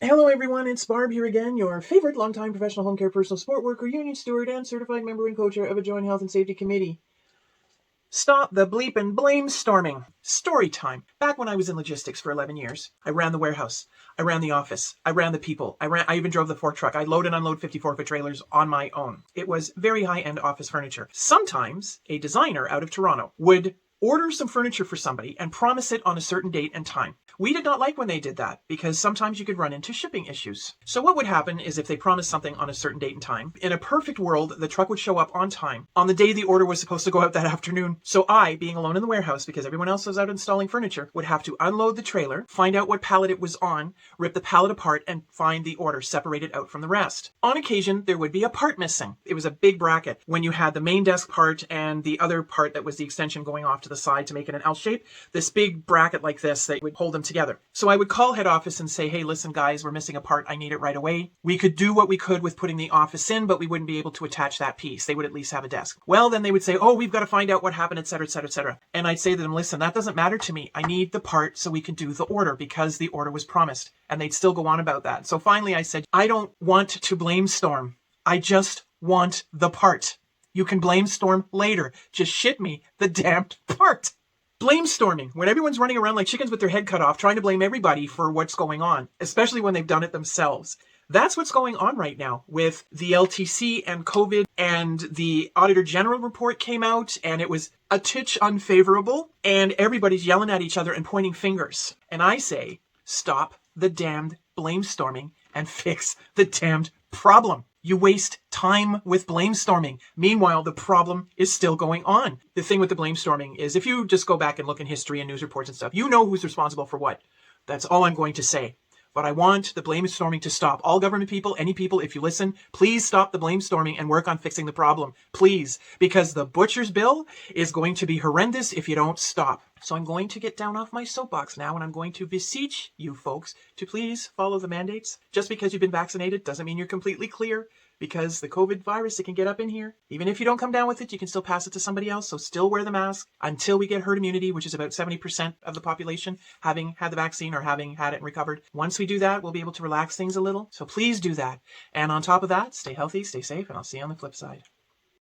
Hello everyone, it's Barb here again, your favorite longtime professional home care personal support worker, union steward, and certified member and co-chair of a joint health and safety committee. Stop the bleep and blame storming. Story time. Back when I was in logistics for 11 years, I ran the warehouse, I ran the office, I ran the people, I even drove the fork truck. I load and unload 54-foot trailers on my own. It was very high-end office furniture. Sometimes a designer out of Toronto would order some furniture for somebody and promise it on a certain date and time. We did not like when they did that because sometimes you could run into shipping issues. So what would happen is if they promised something on a certain date and time, in a perfect world, the truck would show up on time on the day the order was supposed to go out that afternoon. So I, being alone in the warehouse because everyone else was out installing furniture, would have to unload the trailer, find out what pallet it was on, rip the pallet apart, and find the order separated out from the rest. On occasion, there would be a part missing. It was a big bracket. When you had the main desk part and the other part that was the extension going off to the side to make it an L shape, this big bracket like this that would hold them together. So I would call head office and say, hey, listen guys, we're missing a part. I need it right away. We could do what we could with putting the office in, but we wouldn't be able to attach that piece. They would at least have a desk. Well, then they would say, oh, we've got to find out what happened, etc., etc., etc. And I'd say to them, listen, that doesn't matter to me. I need the part so we can do the order because the order was promised. And they'd still go on about that. So finally I said, I don't want to blame storm. I just want the part. You can blame storm later. Just ship me the damned part. Blamestorming, when everyone's running around like chickens with their head cut off, trying to blame everybody for what's going on, especially when they've done it themselves. That's what's going on right now with the LTC and COVID, and the Auditor General report came out and it was a titch unfavorable and everybody's yelling at each other and pointing fingers. And I say, stop the damned blamestorming and fix the damned problem. You waste time with blamestorming. Meanwhile, the problem is still going on. The thing with the blamestorming is if you just go back and look in history and news reports and stuff, you know who's responsible for what. That's all I'm going to say. But I want the blamestorming to stop. All government people, any people, if you listen, please stop the blamestorming and work on fixing the problem. Please. Because the butcher's bill is going to be horrendous if you don't stop. So I'm going to get down off my soapbox now and I'm going to beseech you folks to please follow the mandates. Just because you've been vaccinated doesn't mean you're completely clear. Because the COVID virus, it can get up in here. Even if you don't come down with it, you can still pass it to somebody else. So still wear the mask until we get herd immunity, which is about 70% of the population having had the vaccine or having had it and recovered. Once we do that, we'll be able to relax things a little. So please do that. And on top of that, stay healthy, stay safe, and I'll see you on the flip side.